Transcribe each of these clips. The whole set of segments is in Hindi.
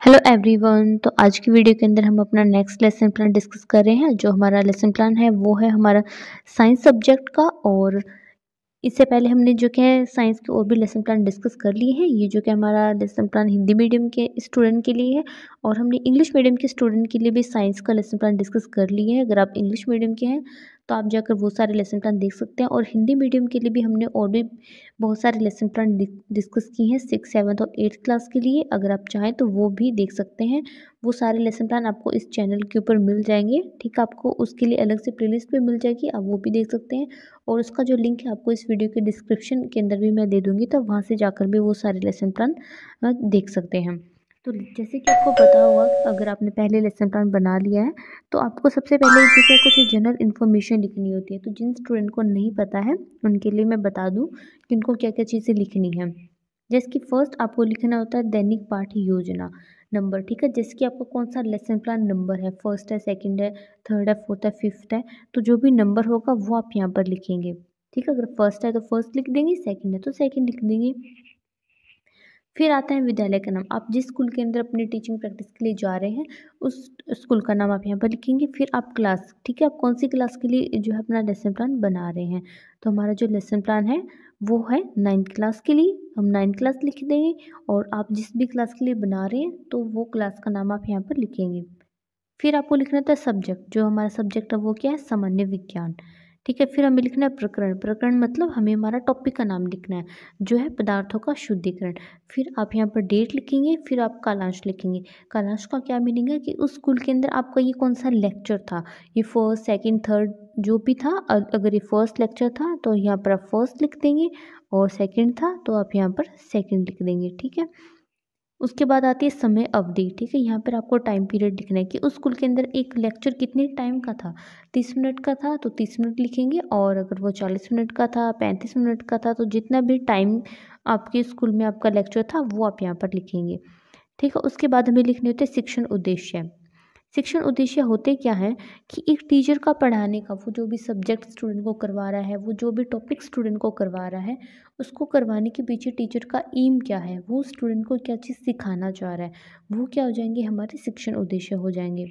Hello everyone. तो आज की वीडियो के अंदर हम अपना नेक्स्ट लेसन प्लान डिस्कस कर रहे हैं। जो हमारा लेसन प्लान है वो है हमारा साइंस सब्जेक्ट का। और इससे पहले हमने जो कि है साइंस के और भी लेसन प्लान डिस्कस कर लिए हैं। ये जो कि हमारा लेसन प्लान हिंदी मीडियम के स्टूडेंट के लिए है और हमने इंग्लिश मीडियम के स्टूडेंट के लिए भी साइंस का लेसन प्लान डिस्कस कर लिए हैं। अगर आप इंग्लिश मीडियम के हैं तो आप जाकर वो सारे लेसन प्लान देख सकते हैं। और हिंदी मीडियम के लिए भी हमने और भी बहुत सारे लेसन प्लान डिस्कस किए हैं 6, 7 और 8 क्लास के लिए। अगर आप चाहें तो वो भी देख सकते हैं। वो सारे लेसन प्लान आपको इस चैनल के ऊपर मिल जाएंगे। ठीक है, आपको उसके लिए अलग से प्लेलिस्ट भी मिल जाएगी, आप वो भी देख सकते हैं। और उसका जो लिंक है आपको इस वीडियो के डिस्क्रिप्शन के अंदर भी मैं दे दूँगी, तो वहाँ से जाकर भी वो सारे लेसन प्लान देख सकते हैं। तो जैसे कि आपको पता होगा, अगर आपने पहले लेसन प्लान बना लिया है तो आपको सबसे पहले जो है कुछ जनरल इन्फॉर्मेशन लिखनी होती है। तो जिन स्टूडेंट को नहीं पता है उनके लिए मैं बता दूँ कि उनको क्या क्या चीज़ें लिखनी है। जैसे कि फर्स्ट आपको लिखना होता है दैनिक पाठ्य योजना नंबर। ठीक है, जैसे कि आपका कौन सा लेसन प्लान नंबर है, फर्स्ट है, सेकंड है, थर्ड है, फोर्थ है, फिफ्थ है। तो जो भी नंबर होगा वो आप यहाँ पर लिखेंगे। ठीक है, अगर फर्स्ट है तो फर्स्ट लिख देंगे, सेकंड है तो सेकंड लिख देंगे। फिर आता है विद्यालय का नाम। आप जिस स्कूल के अंदर अपनी टीचिंग प्रैक्टिस के लिए जा रहे हैं उस स्कूल का नाम आप यहाँ पर लिखेंगे। फिर आप क्लास, ठीक है, आप कौन सी क्लास के लिए जो है अपना लेसन प्लान बना रहे हैं। तो हमारा जो लेसन प्लान है वो है 9th क्लास के लिए, हम 9th क्लास लिख देंगे। और आप जिस भी क्लास के लिए बना रहे हैं तो वो क्लास का नाम आप यहाँ पर लिखेंगे। फिर आपको लिखना था सब्जेक्ट। जो हमारा सब्जेक्ट है वो क्या है, सामान्य विज्ञान। ठीक है, फिर हमें लिखना है प्रकरण। प्रकरण मतलब हमें हमारा टॉपिक का नाम लिखना है जो है पदार्थों का शुद्धिकरण। फिर आप यहाँ पर डेट लिखेंगे, फिर आप कालांश लिखेंगे। कालांश का क्या मीनिंग है कि उस स्कूल के अंदर आपका ये कौन सा लेक्चर था, ये फर्स्ट, सेकंड, थर्ड जो भी था। अगर ये फर्स्ट लेक्चर था तो यहाँ पर आप फर्स्ट लिख देंगे, और सेकंड था तो आप यहाँ पर सेकंड लिख देंगे। ठीक है, उसके बाद आती है समय अवधि। ठीक है, यहाँ पर आपको टाइम पीरियड लिखना है कि उस स्कूल के अंदर एक लेक्चर कितने टाइम का था। 30 मिनट का था तो 30 मिनट लिखेंगे, और अगर वो 40 मिनट का था, 35 मिनट का था, तो जितना भी टाइम आपके स्कूल में आपका लेक्चर था वो आप यहाँ पर लिखेंगे। ठीक है, उसके बाद हमें लिखने होते हैं शिक्षण उद्देश्य। शिक्षण उद्देश्य होते क्या है कि एक टीचर का पढ़ाने का, वो जो भी सब्जेक्ट स्टूडेंट को करवा रहा है, वो जो भी टॉपिक स्टूडेंट को करवा रहा है, उसको करवाने के पीछे टीचर का एम क्या है, वो स्टूडेंट को क्या चीज़ सिखाना चाह रहा है, वो क्या हो जाएंगे, हमारे शिक्षण उद्देश्य हो जाएंगे।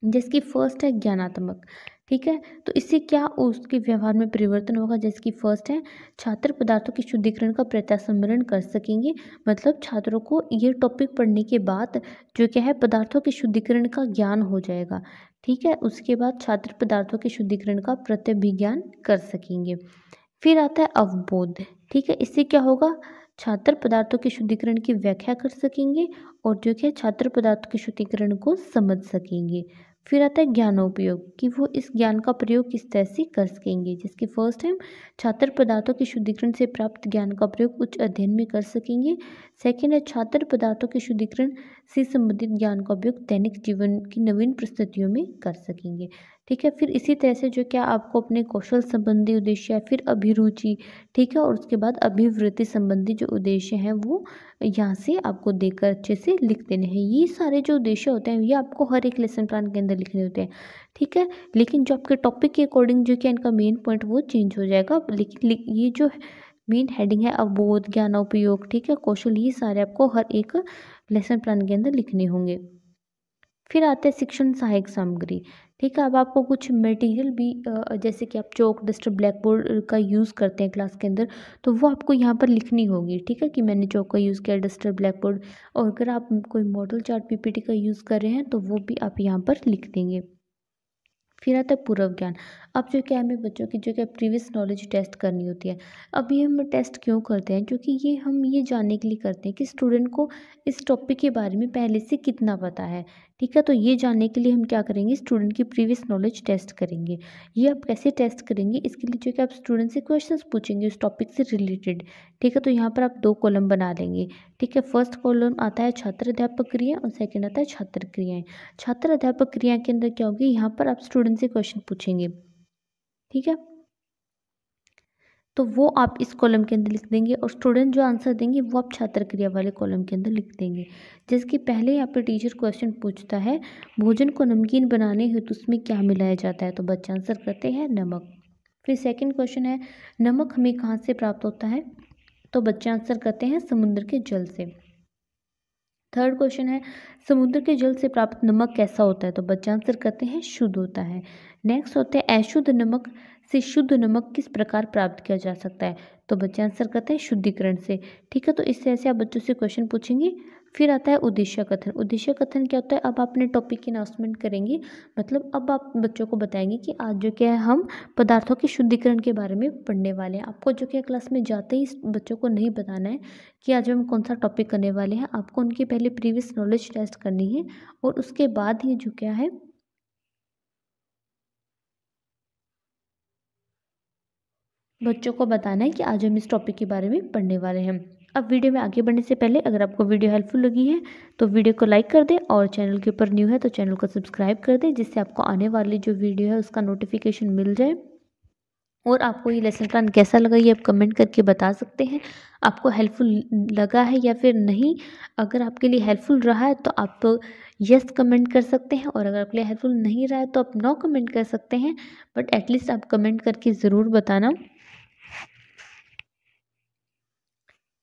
जिसकी फर्स्ट है ज्ञानात्मक। ठीक है, तो इससे क्या उसके व्यवहार में परिवर्तन होगा। जैसे कि फर्स्ट है छात्र पदार्थों के शुद्धिकरण का प्रत्यासंवरण कर सकेंगे। मतलब छात्रों को ये टॉपिक पढ़ने के बाद जो क्या है पदार्थों के शुद्धिकरण का ज्ञान हो जाएगा। ठीक है, उसके बाद छात्र पदार्थों के शुद्धिकरण का प्रत्यभिज्ञान कर सकेंगे। फिर आता है अवबोध। ठीक है, इससे क्या होगा, छात्र पदार्थों के शुद्धिकरण की व्याख्या कर सकेंगे और जो कि छात्र पदार्थों के शुद्धिकरण को समझ सकेंगे। फिर आता है ज्ञानोपयोग कि वो इस ज्ञान का प्रयोग किस तरह से कर सकेंगे। जिसके फर्स्ट है छात्र पदार्थों के शुद्धिकरण से प्राप्त ज्ञान का प्रयोग उच्च अध्ययन में कर सकेंगे। सेकंड है छात्र पदार्थों के शुद्धिकरण से संबंधित ज्ञान का उपयोग दैनिक जीवन की नवीन परिस्थितियों में कर सकेंगे। ठीक है, फिर इसी तरह से जो क्या आपको अपने कौशल संबंधी उद्देश्य है, फिर अभिरुचि। ठीक है, और उसके बाद अभिवृत्ति संबंधी जो उद्देश्य हैं वो यहाँ से आपको देकर अच्छे से लिख देने हैं। ये सारे जो उद्देश्य होते हैं ये आपको हर एक लेसन प्लान के अंदर लिखने होते हैं। ठीक है, लेकिन जो आपके टॉपिक के अकॉर्डिंग जो कि इनका मेन पॉइंट वो चेंज हो जाएगा। लेकिन ये जो मेन हेडिंग है अवबोध, ज्ञानोपयोग, ठीक है, कौशल, ये सारे आपको हर एक लेसन प्लान के अंदर लिखने होंगे। फिर आते हैं शिक्षण सहायक सामग्री। ठीक है, अब आपको कुछ मटेरियल भी जैसे कि आप चौक, डस्टर, ब्लैक बोर्ड का यूज़ करते हैं क्लास के अंदर, तो वो आपको यहाँ पर लिखनी होगी। ठीक है, कि मैंने चौक का यूज़ किया, डस्टर, ब्लैक बोर्ड। और अगर आप कोई मॉडल चार्ट पीपीटी का यूज़ कर रहे हैं तो वो भी आप यहाँ पर लिख देंगे। फिर आता है पूर्व ज्ञान। अब जो क्या हमें बच्चों की जो क्या प्रीवियस नॉलेज टेस्ट करनी होती है। अब ये हम टेस्ट क्यों करते हैं, क्योंकि ये हम ये जानने के लिए करते हैं कि स्टूडेंट को इस टॉपिक के बारे में पहले से कितना पता है। ठीक है, तो ये जानने के लिए हम क्या करेंगे, स्टूडेंट की प्रीवियस नॉलेज टेस्ट करेंगे। ये आप कैसे टेस्ट करेंगे, इसके लिए जो कि आप स्टूडेंट से क्वेश्चंस पूछेंगे उस टॉपिक से रिलेटेड। ठीक है, तो यहाँ पर आप 2 कॉलम बना लेंगे। ठीक है, फर्स्ट कॉलम आता है छात्र अध्यापक क्रिया और सेकेंड आता है छात्र क्रियाएं। छात्र अध्यापक क्रिया के अंदर क्या होगी, यहाँ पर आप स्टूडेंट से क्वेश्चन पूछेंगे। ठीक है, तो वो आप इस कॉलम के अंदर लिख देंगे और स्टूडेंट जो आंसर देंगे वो आप छात्र क्रिया वाले कॉलम के अंदर लिख देंगे। जैसे कि पहले यहाँ पर टीचर क्वेश्चन पूछता है, भोजन को नमकीन बनाने हेतु उसमें क्या मिलाया जाता है, तो बच्चे आंसर करते हैं नमक। फिर सेकंड क्वेश्चन है, नमक हमें कहाँ से प्राप्त होता है, तो बच्चे आंसर करते हैं समुद्र के जल से। थर्ड क्वेश्चन है समुद्र के जल से प्राप्त नमक कैसा होता है, तो बच्चे आंसर करते हैं शुद्ध होता है। नेक्स्ट होते हैं अशुद्ध नमक से शुद्ध नमक किस प्रकार प्राप्त किया जा सकता है, तो बच्चे आंसर करते हैं शुद्धिकरण से। ठीक है, तो इस तरह से आप बच्चों से क्वेश्चन पूछेंगे। फिर आता है उद्देश्य कथन। उद्देश्य कथन क्या होता है, अब आप अपने टॉपिक की अनाउंसमेंट करेंगे, मतलब अब आप बच्चों को बताएंगे कि आज जो क्या है हम पदार्थों के शुद्धिकरण के बारे में पढ़ने वाले हैं। आपको जो क्या क्लास में जाते ही बच्चों को नहीं बताना है कि आज हम कौन सा टॉपिक करने वाले हैं, आपको उनकी पहले प्रीवियस नॉलेज टेस्ट करनी है और उसके बाद ही जो क्या है बच्चों को बताना है कि आज हम इस टॉपिक के बारे में पढ़ने वाले हैं। अब वीडियो में आगे बढ़ने से पहले अगर आपको वीडियो हेल्पफुल लगी है तो वीडियो को लाइक कर दें और चैनल के ऊपर न्यू है तो चैनल को सब्सक्राइब कर दें, जिससे आपको आने वाली जो वीडियो है उसका नोटिफिकेशन मिल जाए। और आपको ये लेसन प्लान कैसा लगा ये आप कमेंट करके बता सकते हैं, आपको हेल्पफुल लगा है या फिर नहीं। अगर आपके लिए हेल्पफुल रहा है तो आप यस कमेंट कर सकते हैं, और अगर आपके लिए हेल्पफुल नहीं रहा है तो आप नो कमेंट कर सकते हैं, बट एटलीस्ट आप कमेंट करके ज़रूर बताना।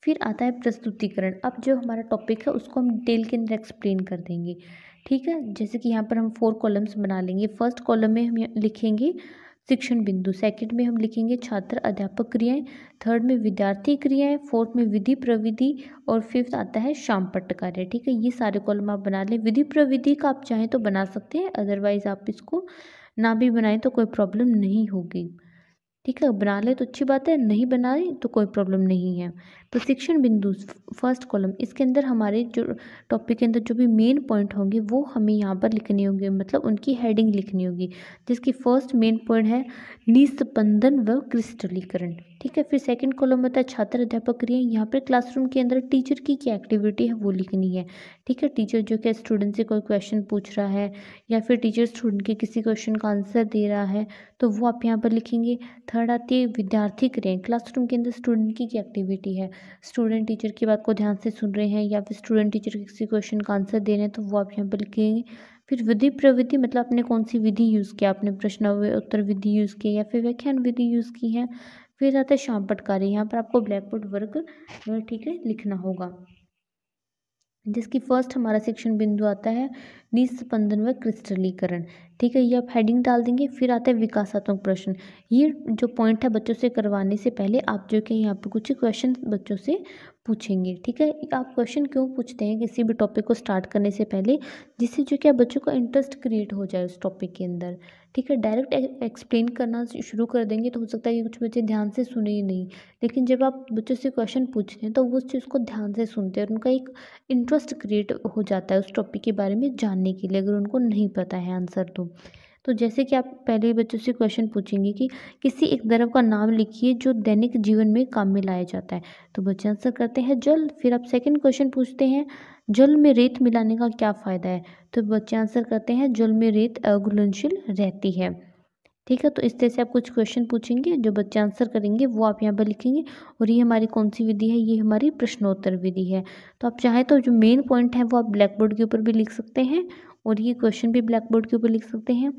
फिर आता है प्रस्तुतिकरण। अब जो हमारा टॉपिक है उसको हम डिटेल के अंदर एक्सप्लेन कर देंगे। ठीक है, जैसे कि यहाँ पर हम 4 कॉलम्स बना लेंगे। फर्स्ट कॉलम में हम लिखेंगे शिक्षण बिंदु, सेकंड में हम लिखेंगे छात्र अध्यापक क्रियाएं, थर्ड में विद्यार्थी क्रियाएं, फोर्थ में विधि प्रविधि, और फिफ्थ आता है शाम पट्ट कार्य। ठीक है, ये सारे कॉलम आप बना लें। विधि प्रविधि का आप चाहें तो बना सकते हैं, अदरवाइज आप इसको ना भी बनाएं तो कोई प्रॉब्लम नहीं होगी। ठीक है, बना ले तो अच्छी बात है, नहीं बनाए तो कोई प्रॉब्लम नहीं है। तो शिक्षण बिंदु फर्स्ट कॉलम, इसके अंदर हमारे जो टॉपिक के अंदर जो भी मेन पॉइंट होंगे वो हमें यहाँ पर लिखने होंगे, मतलब उनकी हेडिंग लिखनी होगी, जिसकी फर्स्ट मेन पॉइंट है निस्पंदन व क्रिस्टलीकरण। ठीक है, फिर सेकंड कॉलम होता है छात्र अध्यापक क्रिया। यहाँ पर क्लासरूम के अंदर टीचर की क्या एक्टिविटी है वो लिखनी है। ठीक है, टीचर जो क्या स्टूडेंट से कोई क्वेश्चन पूछ रहा है या फिर टीचर स्टूडेंट के किसी क्वेश्चन का आंसर दे रहा है तो वो आप यहाँ पर लिखेंगे। थर्ड आती है विद्यार्थी क्रियाएं। क्लासरूम के अंदर स्टूडेंट की क्या एक्टिविटी है, स्टूडेंट टीचर की बात को ध्यान से सुन रहे हैं या फिर स्टूडेंट टीचर के किसी क्वेश्चन का आंसर दे रहे हैं, तो वो आप यहाँ पर लिखेंगे। फिर विधि प्रविधि, मतलब आपने कौन सी विधि यूज़ किया, आपने प्रश्न उत्तर विधि यूज़ की या फिर व्याख्यान विधि यूज़ की है। फिर आता है शाम पट्ट कार्य। यहाँ पर आपको ब्लैक बोर्ड वर्क ठीक है लिखना होगा, जिसकी फर्स्ट हमारा सेक्शन बिंदु आता है निस्पंदन व क्रिस्टलीकरण। ठीक है, ये आप हेडिंग डाल देंगे। फिर आता है विकासात्मक प्रश्न। ये जो पॉइंट है बच्चों से करवाने से पहले आप जो कि यहाँ पे कुछ क्वेश्चन बच्चों से पूछेंगे। ठीक है, आप क्वेश्चन क्यों पूछते हैं किसी भी टॉपिक को स्टार्ट करने से पहले, जिससे जो क्या बच्चों का इंटरेस्ट क्रिएट हो जाए उस टॉपिक के अंदर। ठीक है, डायरेक्ट एक्सप्लेन करना शुरू कर देंगे तो हो सकता है कि कुछ बच्चे ध्यान से सुने ही नहीं, लेकिन जब आप बच्चों से क्वेश्चन पूछते हैं तो वो उस चीज़ को ध्यान से सुनते हैं और उनका एक इंटरेस्ट क्रिएट हो जाता है उस टॉपिक के बारे में जानने के लिए, अगर उनको नहीं पता है आंसर तो जैसे कि आप पहले ही बच्चों से क्वेश्चन पूछेंगे कि किसी एक द्रव का नाम लिखिए जो दैनिक जीवन में काम में लाया जाता है, तो बच्चे आंसर करते हैं जल। फिर आप सेकंड क्वेश्चन पूछते हैं जल में रेत मिलाने का क्या फ़ायदा है, तो बच्चे आंसर करते हैं जल में रेत अघुलनशील रहती है। ठीक है, तो इस तरह से आप कुछ क्वेश्चन पूछेंगे, जो बच्चे आंसर करेंगे वो आप यहाँ पर लिखेंगे। और ये हमारी कौन सी विधि है, ये हमारी प्रश्नोत्तर विधि है। तो आप चाहें तो जो मेन पॉइंट है वो आप ब्लैक बोर्ड के ऊपर भी लिख सकते हैं और ये क्वेश्चन भी ब्लैक बोर्ड के ऊपर लिख सकते हैं।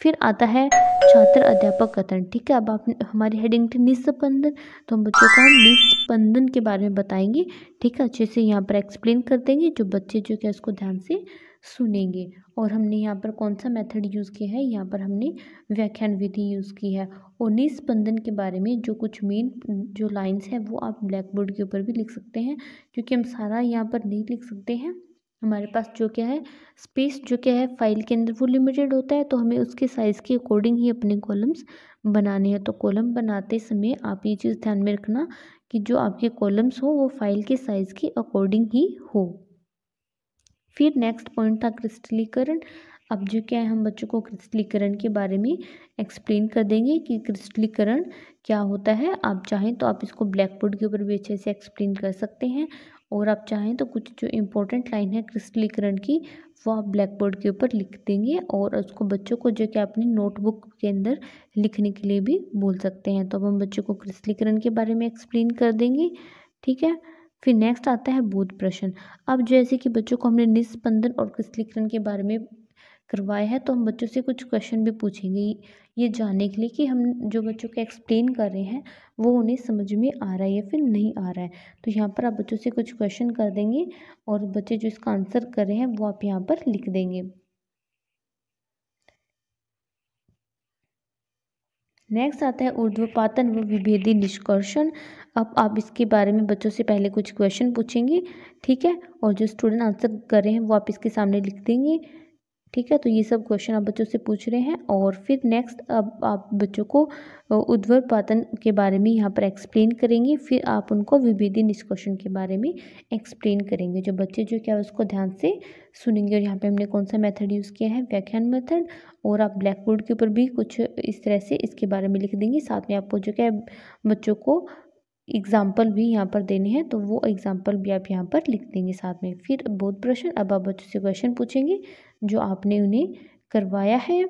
फिर आता है छात्र अध्यापक कथन। ठीक है, अब आप हमारी हेडिंग थी निस्पंदन, तो हम बच्चों को हम निस्पंदन के बारे में बताएंगे। ठीक है, अच्छे से यहाँ पर एक्सप्लेन कर देंगे, जो बच्चे जो क्या उसको ध्यान से सुनेंगे। और हमने यहाँ पर कौन सा मेथड यूज़ किया है, यहाँ पर हमने व्याख्यान विधि यूज़ की है। और निस्पंदन के बारे में जो कुछ मेन जो लाइंस हैं वो आप ब्लैक बोर्ड के ऊपर भी लिख सकते हैं, क्योंकि हम सारा यहाँ पर नहीं लिख सकते हैं। हमारे पास जो क्या है स्पेस जो क्या है फाइल के अंदर वो लिमिटेड होता है, तो हमें उसके साइज़ के अकॉर्डिंग ही अपने कॉलम्स बनाने हैं। तो कॉलम बनाते समय आप ये चीज़ ध्यान में रखना कि जो आपके कॉलम्स हो वो फाइल के साइज़ के अकॉर्डिंग ही हो। फिर नेक्स्ट पॉइंट था क्रिस्टलीकरण। अब जो क्या है हम बच्चों को क्रिस्टलीकरण के बारे में एक्सप्लेन कर देंगे कि क्रिस्टलीकरण क्या होता है। आप चाहें तो आप इसको ब्लैक बोर्ड के ऊपर भी अच्छे से एक्सप्लेन कर सकते हैं, और आप चाहें तो कुछ जो इम्पोर्टेंट लाइन है क्रिस्टलीकरण की वो आप ब्लैक बोर्ड के ऊपर लिख देंगे और उसको बच्चों को जो कि अपनी नोटबुक के अंदर लिखने के लिए भी बोल सकते हैं। तो अब हम बच्चों को क्रिस्टलीकरण के बारे में एक्सप्लेन कर देंगे। ठीक है, फिर नेक्स्ट आता है बोध प्रश्न। अब जैसे कि बच्चों को हमने निस्पंदन और क्रिस्टलीकरण के बारे में करवाया है, तो हम बच्चों से कुछ क्वेश्चन भी पूछेंगे ये जानने के लिए कि हम जो बच्चों को एक्सप्लेन कर रहे हैं वो उन्हें समझ में आ रहा है या फिर नहीं आ रहा है। तो यहाँ पर आप बच्चों से कुछ क्वेश्चन कर देंगे और बच्चे जो इसका आंसर कर रहे हैं वो आप यहाँ पर लिख देंगे। नेक्स्ट आता है ऊर्ध्वपातन व विभेदी निष्कर्षण। अब आप इसके बारे में बच्चों से पहले कुछ क्वेश्चन पूछेंगे, ठीक है, और जो स्टूडेंट आंसर कर रहे हैं वो आप इसके सामने लिख देंगे, ठीक है। तो ये सब क्वेश्चन आप बच्चों से पूछ रहे हैं और फिर नेक्स्ट अब आप बच्चों को ऊर्ध्वपातन के बारे में यहाँ पर एक्सप्लेन करेंगे, फिर आप उनको विभेदी निष्कर्षण के बारे में एक्सप्लेन करेंगे। जो बच्चे जो क्या उसको ध्यान से सुनेंगे। और यहाँ पे हमने कौन सा मेथड यूज़ किया है, व्याख्यान मेथड। और आप ब्लैक बोर्ड के ऊपर भी कुछ इस तरह से इसके बारे में लिख देंगे। साथ में आपको जो क्या बच्चों को एग्जाम्पल भी यहाँ पर देने हैं, तो वो एग्जाम्पल भी आप यहाँ पर लिख देंगे साथ में। फिर बोध प्रश्न, अब आप बच्चों से क्वेश्चन पूछेंगे जो आपने उन्हें करवाया है,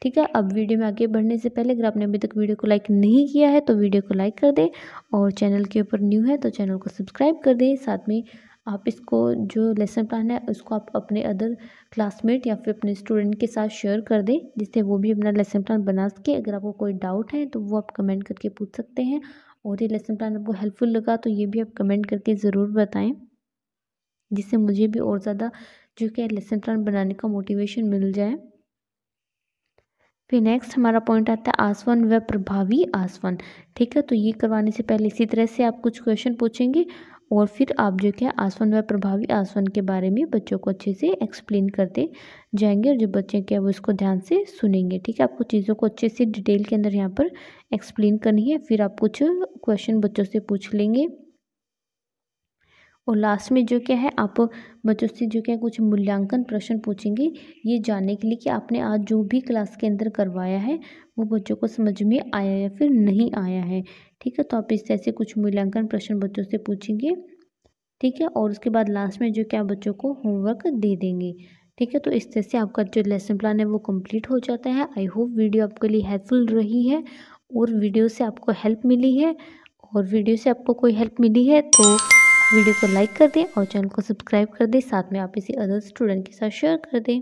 ठीक है। अब वीडियो में आगे बढ़ने से पहले अगर आपने अभी तक वीडियो को लाइक नहीं किया है तो वीडियो को लाइक कर दें, और चैनल के ऊपर न्यू है तो चैनल को सब्सक्राइब कर दें। साथ में आप इसको जो लेसन प्लान है उसको आप अपने अदर क्लासमेट या फिर अपने स्टूडेंट के साथ शेयर कर दें, जिससे वो भी अपना लेसन प्लान बना सके। अगर आपको कोई डाउट है तो वो आप कमेंट करके पूछ सकते हैं, और ये लेसन प्लान आपको हेल्पफुल लगा तो ये भी आप कमेंट करके ज़रूर बताएं, जिससे मुझे भी और ज़्यादा जो कि लेसन प्लान बनाने का मोटिवेशन मिल जाए। फिर नेक्स्ट हमारा पॉइंट आता है आसवन व प्रभावी आसवन, ठीक है। तो ये करवाने से पहले इसी तरह से आप कुछ क्वेश्चन पूछेंगे और फिर आप जो क्या आसवन व प्रभावी आसवन के बारे में बच्चों को अच्छे से एक्सप्लेन करते जाएंगे, और जो बच्चे क्या वो इसको ध्यान से सुनेंगे, ठीक है। आपको चीज़ों को अच्छे से डिटेल के अंदर यहाँ पर एक्सप्लेन करनी है। फिर आप कुछ क्वेश्चन बच्चों से पूछ लेंगे, और लास्ट में जो क्या है आप बच्चों से जो क्या कुछ मूल्यांकन प्रश्न पूछेंगे, ये जानने के लिए कि आपने आज जो भी क्लास के अंदर करवाया है वो बच्चों को समझ में आया या फिर नहीं आया है, ठीक है। तो आप इस तरह से कुछ मूल्यांकन प्रश्न बच्चों से पूछेंगे, ठीक है। और उसके बाद लास्ट में जो क्या बच्चों को होमवर्क दे देंगे, ठीक है। तो इस तरह से आपका जो लेसन प्लान है वो कंप्लीट हो जाता है। आई होप वीडियो आपके लिए हेल्पफुल रही है और वीडियो से आपको हेल्प मिली है, और वीडियो से आपको कोई हेल्प मिली है तो वीडियो को लाइक कर दें और चैनल को सब्सक्राइब कर दें। साथ में आप इसे अदर स्टूडेंट के साथ शेयर कर दें।